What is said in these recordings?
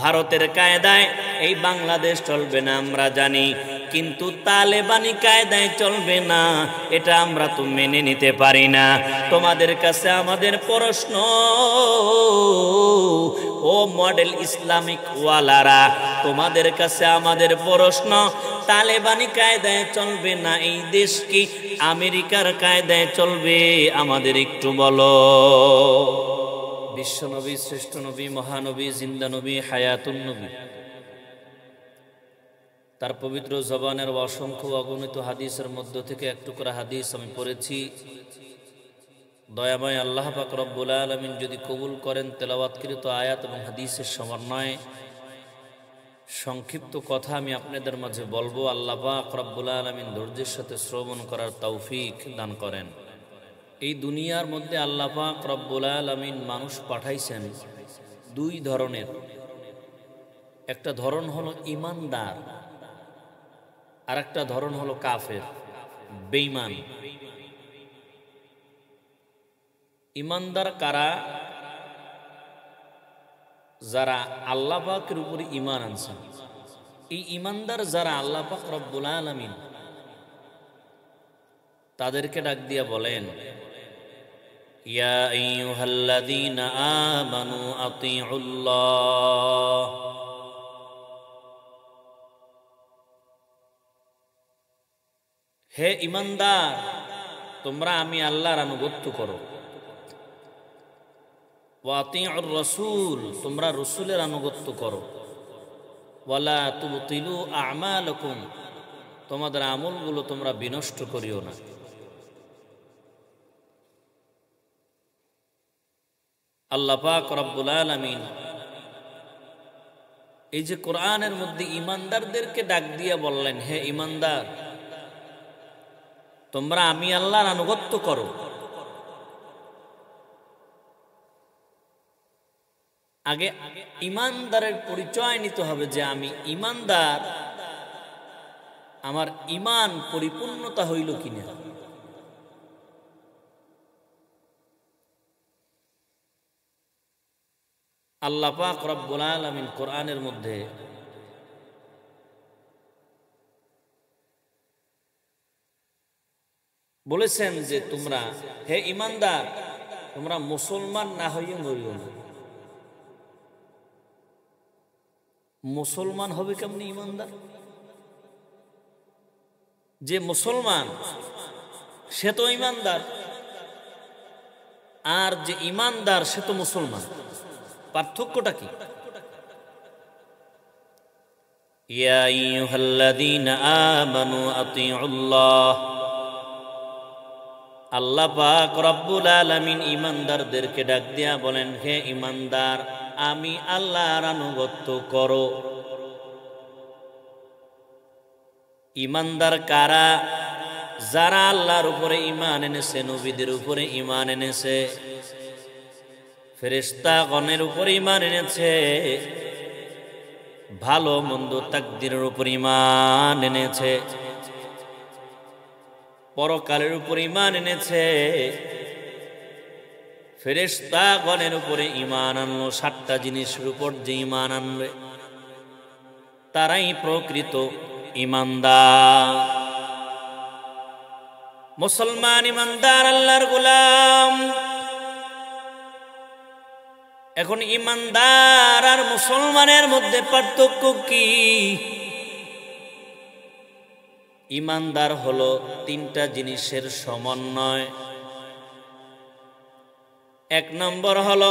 ভারতের কায়দায় এই বাংলাদেশ চলবে না আমরা জানি, কিন্তু তালেবানি কায়দায় চলবে না, এটা আমরা তো মেনে নিতে পারি না। তোমাদের কাছে আমাদের প্রশ্ন, ও মডেল ইসলামিক ওয়ালারা, তোমাদের কাছে আমাদের প্রশ্ন, তালেবানি কায়দায় চলবে না এই দেশ কি আমেরিকার কায়দায় চলবে? আমাদের একটু বলো। বিশ্বনবী, শ্রেষ্ঠ নবী, মহানবী, জিন্দা নবী, হায়াতুন নবী, তার পবিত্র জবানের অসংখ্য অগণিত হাদিসের মধ্য থেকে এক টুকরা হাদিস আমি পড়েছি। দয়াময় আল্লাহ পাক রব্বুল আলামিন যদি কবুল করেন, তেলাওয়াতকৃত আয়াত এবং হাদিসের সমন্বয়ে সংক্ষিপ্ত কথা আমি আপনাদের মাঝে বলবো। আল্লাহ পাক রব্বুল আলামিন ধৈর্যের সাথে শ্রবণ করার তৌফিক দান করেন। এই দুনিয়ার মধ্যে আল্লাহ পাক রব্বুল আলামিন মানুষ পাঠাইছেন দুই ধরনের। একটা ধরন হলো ইমানদার, আর একটা ধরন হলো কাফের, বেঈমান। ইমানদার কারা? যারা আল্লাহ পাকের উপরে ঈমান আনছেন। এই ইমানদার যারা, আল্লাহ পাক রব্বুল আলামিন তাদেরকে ডাক দিয়া বলেন, ইয়া আইয়ুহাল্লাযীনা আমানু আতিউল্লাহ, হে ইমানদার, তোমরা আমি আল্লাহর আনুগত্য করো। ওয়া আতিউর রাসূল, তোমরা রাসূলের আনুগত্য করো। ওয়ালা তুবতিলু আমালাকুম, তোমাদের আমলগুলো তোমরা বিনষ্ট করিও না। আল্লাহ পাক রব্বুল আলামিন এই যে কোরআনের মধ্যে ইমানদারদেরকে ডাক দিয়া বললেন, হে ইমানদার, তোমরা আমি আল্লাহর আনুগত্য করো। আগে ইমানদারের পরিচয় নিতে হবে যে আমি ইমানদার, আমার ঈমান পরিপূর্ণতা হইল কিনা। আল্লাহ পাক রব্বুল আলামিন কোরআনের মধ্যে বলেছেন যে তোমরা, হে ইমানদার, তোমরা মুসলমান না হইয়া মরিও না। মুসলমান হবে কেমনি ইমানদার? যে মুসলমান সে তো ইমানদার, আর যে ইমানদার সে তো মুসলমান। পার্থক্যটা কি? ইয়া আইয়ুহাল্লাযীনা আমানু আতিউল্লাহ, আল্লাহ পাক রব্বুল আলামিন ইমানদারদেরকে ডাক দিয়া বলেন, হে ইমানদার, আমি আল্লাহর আনুগত্য করো। ইমানদার কারা? যারা আল্লাহর উপরে ঈমান এনেছে, নবীদের উপরে ঈমান এনেছে, ফেরেশতাগণের উপরে ঈমান এনেছে, ভালো মন্দ তাকদীরের উপর ঈমান এনেছে, পরকালের উপর ঈমান এনেছে, ফেরেশতাগণের উপরে ঈমান আনলো। 7টা জিনিসের উপর যে ঈমান আনবে তারাই প্রকৃত ঈমানদার। মুসলমান ঈমানদার, আল্লাহর গোলাম। এখন ঈমানদার আর মুসলমানের মধ্যে পার্থক্য কি? ঈমানদার হলো 3টা জিনিসের সমন্বয়। 1 নম্বর হলো,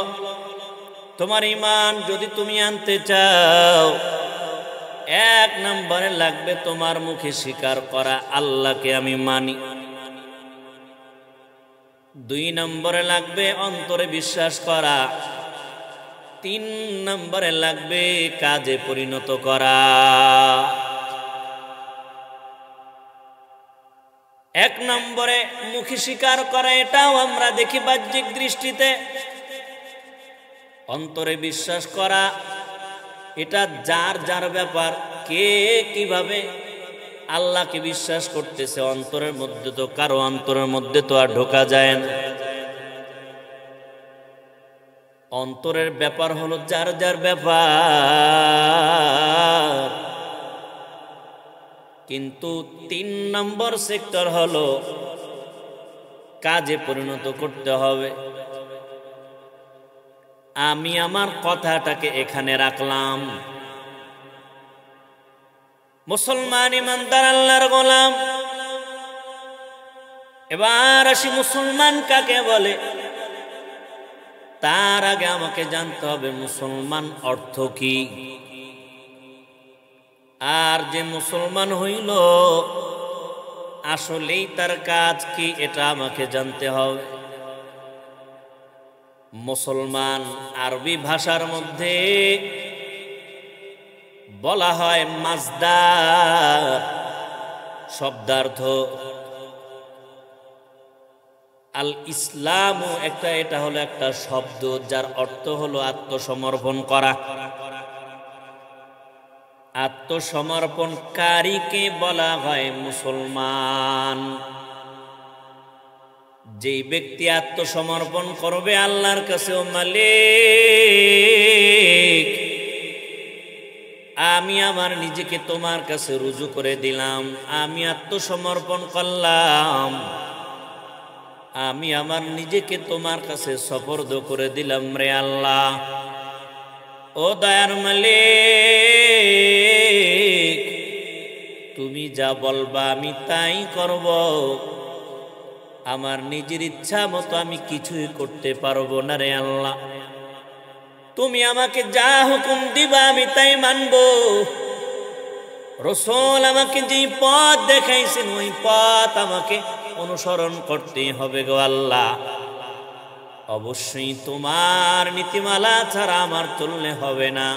তোমার ঈমান যদি তুমি আনতে চাও, 1 নম্বরে লাগবে তোমার মুখে স্বীকার করা, আল্লাহকে আমি মানি। 2 নম্বরে লাগবে অন্তরে বিশ্বাস করা। 3 নম্বরে লাগবে কাজে পরিণত করা। 1 নম্বরে মুখে স্বীকার করা, এটাও আমরা দেখি বাহ্যিক দৃষ্টিতে। অন্তরে বিশ্বাস করা, এটা যার যার ব্যাপার, কে কিভাবে আল্লাহকে বিশ্বাস করতেছে। অন্তরের মধ্যে তো কারো অন্তরের মধ্যে তো আর ঢোকা যায় না। অন্তরের ব্যাপার হলো যার যার ব্যাপার। কিন্তু 3 নম্বর সেক্টর হলো কাজে পরিণত করতে হবে। আমি আমার কথাটাকে এখানে রাখলাম। মুসলমান ইমানদার আল্লাহর গোলাম। এবার আসি মুসলমান কাকে বলে। তার আগে আমাকে জানতে হবে মুসলমান অর্থ কি, আর যে মুসলমান হইল আসলেই তার কাজ কি এটা আমাকে জানতে হবে। মুসলমান আরবি ভাষার মধ্যে বলা হয় মাজদার শব্দার্থ। আল ইসলাম এটা হলো একটা শব্দ যার অর্থ হলো আত্মসমর্পণ করা। আত্মসমর্পণকারীকে বলা হয় মুসলমান। যেই ব্যক্তি আত্মসমর্পণ করবে আল্লাহর কাছে, ও মালিক আমি আমার নিজেকে তোমার কাছে রুজু করে দিলাম, আমি আত্মসমর্পণ করলাম, আমি আমার নিজেকে তোমার কাছে সুপর্দ করে দিলাম রে আল্লাহ। ও দয়ার মালিক তুমি যা বলবা আমি তাই করব, আমার নিজের ইচ্ছা মতো আমি কিছুই করতে পারবো না রে আল্লাহ। তুমি আমাকে যা হুকুম দিবা আমি তাই মানব। রাসূল আমাকে যে পথ দেখাইছেন ওই পথ আমাকে অনুসরণ করতে হবে গো আল্লাহ। অবশ্যই তোমার নীতিমালা ছাড়া আমার চললে হবে না।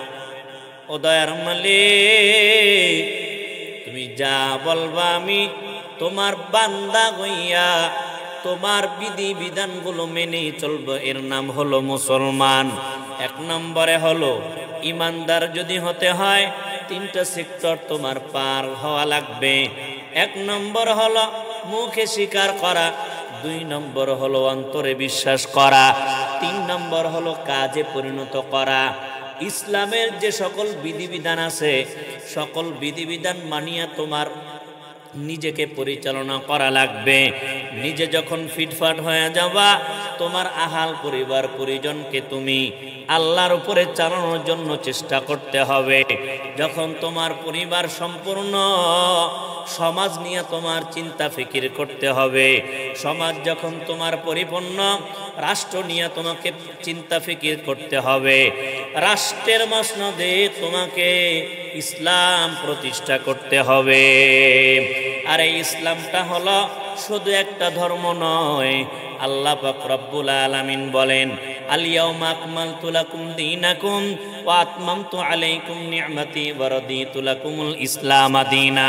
ও দয়ার মালিক তুমি যা বলবা আমি তোমার বান্দা হইয়া তোমার বিধি বিধানগুলো মেনেই চলবো। এর নাম হলো মুসলমান। 1 নম্বরে হলো ইমানদার যদি হতে হয় 3টা সেক্টর তোমার পার হওয়া লাগবে। 1 নম্বর হলো মুখে স্বীকার করা, 2 নম্বর হলো অন্তরে বিশ্বাস করা, 3 নম্বর হলো কাজে পরিণত করা। ইসলামের যে সকল বিধিবিধান আছে সকল বিধিবিধান মানিয়া তোমার নিজেকে পরিচালনা করা লাগবে। নিজে যখন ফিটফাট হয়ে যাবা তোমার আহাল পরিবার পরিজনকে তুমি আল্লাহর উপরে চালানোর জন্য চেষ্টা করতে হবে। যখন তোমার পরিবার সম্পূর্ণ, সমাজ নিয়ে তোমার চিন্তা ফিকির করতে হবে। সমাজ যখন তোমার পরিপূর্ণ, রাষ্ট্র নিয়ে তোমাকে চিন্তা ফিকির করতে হবে। রাষ্ট্রের মসনদে তোমাকে ইসলাম প্রতিষ্ঠা করতে হবে। আর এই ইসলামটা হলো শুধু একটা ধর্ম নয়। আল্লাহ পাক রব্বুল আলামিন বলেন আল ইয়াউমা আকমালতু লাকুম দীনাকুম ওয়া আতমামতু আলাইকুম নি'মাতি ওয়া রাদিতু লাকুমুল ইসলাম দীনা।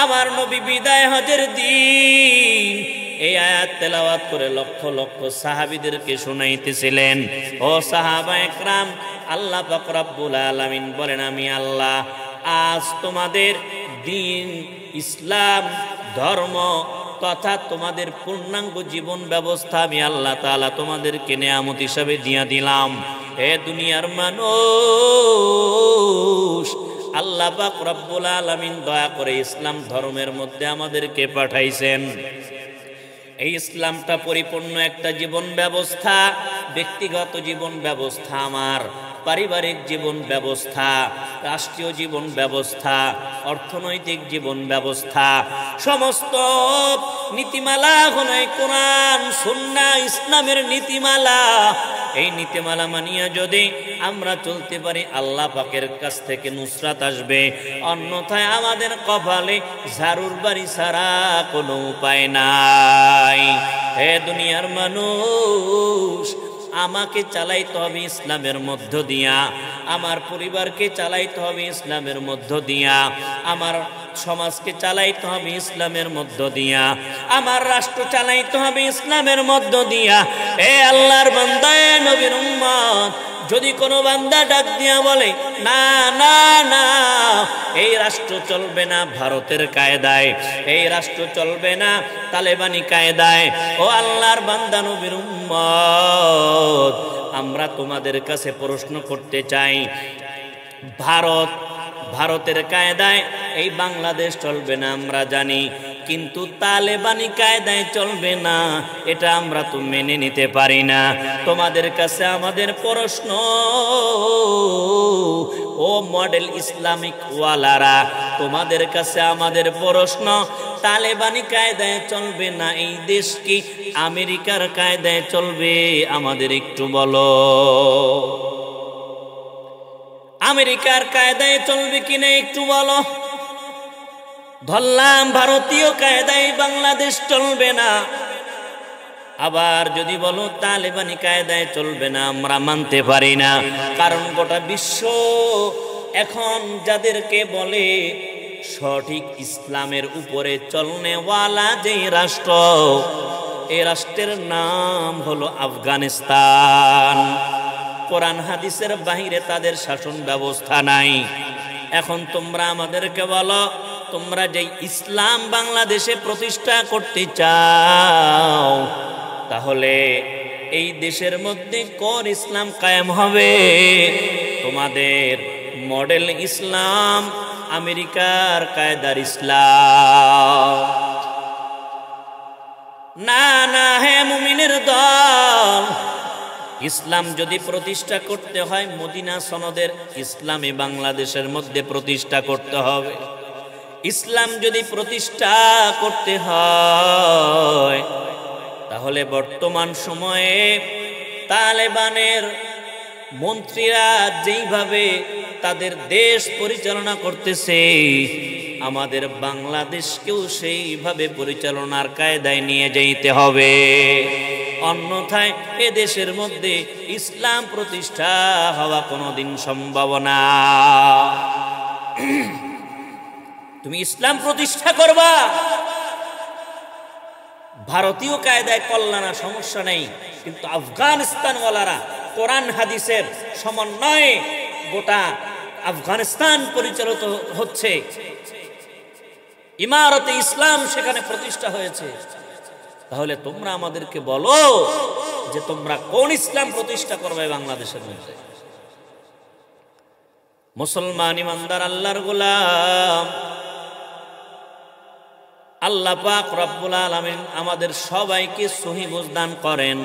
আমার নবী বিদায় হজের দিন এই আয়াত তেলাওয়াত করে লক্ষ লক্ষ সাহাবীদেরকে শুনাইতেছিলেন। ও সাহাবা একরাম, আল্লাহ পাক রব্বুল আলামিন বলেন আমি আল্লাহ আজ তোমাদের দিন ইসলাম ধর্ম তথা তোমাদের পূর্ণাঙ্গ জীবন ব্যবস্থা আমি আল্লাহ তাআলা তোমাদেরকে নেয়ামত হিসাবে দিয়া দিলাম। হে দুনিয়ার মানুষ, আল্লাহ পাক রব্বুল আলামিন দয়া করে ইসলাম ধর্মের মধ্যে আমাদেরকে পাঠাইছেন। এই ইসলামটা পরিপূর্ণ একটা জীবন ব্যবস্থা। ব্যক্তিগত জীবন ব্যবস্থা আমার, পারিবারিক জীবন ব্যবস্থা, রাষ্ট্রীয় জীবন ব্যবস্থা, অর্থনৈতিক জীবন ব্যবস্থা, সমস্ত নীতিমালা হলো কোরআন সুন্নাহ ইসলামের নীতিমালা। এই নীতিমালা মানিয়া যদি আমরা চলতে পারি আল্লাহ পাকের কাছ থেকে নুসরাত আসবে, অন্যথায় আমাদের কপালে ঝাড়ুর বাড়ি ছাড়া কোনো উপায় নাই। হে দুনিয়ার মানুষ, আমাকে চালাইতে হবে ইসলামের মধ্য দিয়া, আমার পরিবারকে চালাইতে হবে ইসলামের মধ্য দিয়া, আমার সমাজকে চালাইতে হবে ইসলামের মধ্য দিয়া, আমার রাষ্ট্র চালাইতে হবে ইসলামের মধ্য দিয়া। এ আল্লাহর বান্দা, এ নবীর উম্মত, যদি কোনো বান্দা ডাক দিয়া বলে না না না এই রাষ্ট্র চলবে না ভারতের কায়দায়, এই রাষ্ট্র চলবে না তালেবানি কায়দায়, ও আল্লাহর বান্দা নবীর উম্মত, আমরা তোমাদের কাছে প্রশ্ন করতে চাই, ভারত ভারতের কায়দায় এই বাংলাদেশ চলবে না আমরা জানি, কিন্তু তালেবানি কায়দায় চলবে না, এটা আমরা তো মেনে নিতে পারি না। তোমাদের কাছে আমাদের প্রশ্ন, ও মডেল ইসলামিক ওয়ালারা, তোমাদের কাছে আমাদের প্রশ্ন, তালেবানি কায়দায় চলবে না এই দেশ কি আমেরিকার কায়দায় চলবে? আমাদের একটু বলো, আমেরিকার কায়দায় চলবে কিনা একটু বলো। ধরলাম ভারতীয় কায়দায় বাংলাদেশ চলবে না, আবার যদি বলো তালেবানি কায়দায় চলবে না, আমরা মানতে পারি না। কারণ গোটা বিশ্ব এখন যাদেরকে বলে সঠিক ইসলামের উপরে চলনেওয়ালা যেই রাষ্ট্র, এই রাষ্ট্রের নাম হলো আফগানিস্তান। কোরআন হাদিসের বাহিরে তাদের শাসন ব্যবস্থা নাই। এখন তোমরা আমাদেরকে বলো, তোমরা যেই ইসলাম বাংলাদেশে প্রতিষ্ঠা করতে চাও, তাহলে এই দেশের মধ্যে কোন ইসলাম কায়েম হবে? তোমাদের মডেল ইসলাম, আমেরিকার কায়দার ইসলাম। না না হে মুমিনের দল, ইসলাম যদি প্রতিষ্ঠা করতে হয় মদিনা সনদের ইসলামে বাংলাদেশের মধ্যে প্রতিষ্ঠা করতে হবে। ইসলাম যদি প্রতিষ্ঠা করতে হয়, তাহলে বর্তমান সময়ে তালেবানের মন্ত্রীরা যেইভাবে তাদের দেশ পরিচালনা করতেছে, আমাদের বাংলাদেশকেও সেইভাবে পরিচালনার কায়দায় নিয়ে যাইতে হবে। অন্যথায় এ দেশের মধ্যে ইসলাম প্রতিষ্ঠা হওয়া কোনোদিন সম্ভব না। তুমি ইসলাম প্রতিষ্ঠা করবা, ভারতীয় কায়দায় করলা না, সমস্যা নেই, কিন্তু আফগানিস্তানওয়ালারা কোরআন হাদিসের সমন্বয়ে গোটা আফগানিস্তান পরিচালিত হচ্ছে, ইমারতে ইসলাম সেখানে প্রতিষ্ঠা হয়েছে। তাহলে তোমরা আমাদেরকে বলো যে তোমরা কোন ইসলাম প্রতিষ্ঠা করবে বাংলাদেশের মধ্যে? মুসলমান ইমানদার আল্লাহর গোলাম, আল্লাহ পাক রব্বুল আলামিন আমাদের সবাইকে সহি বুঝ দান করেন।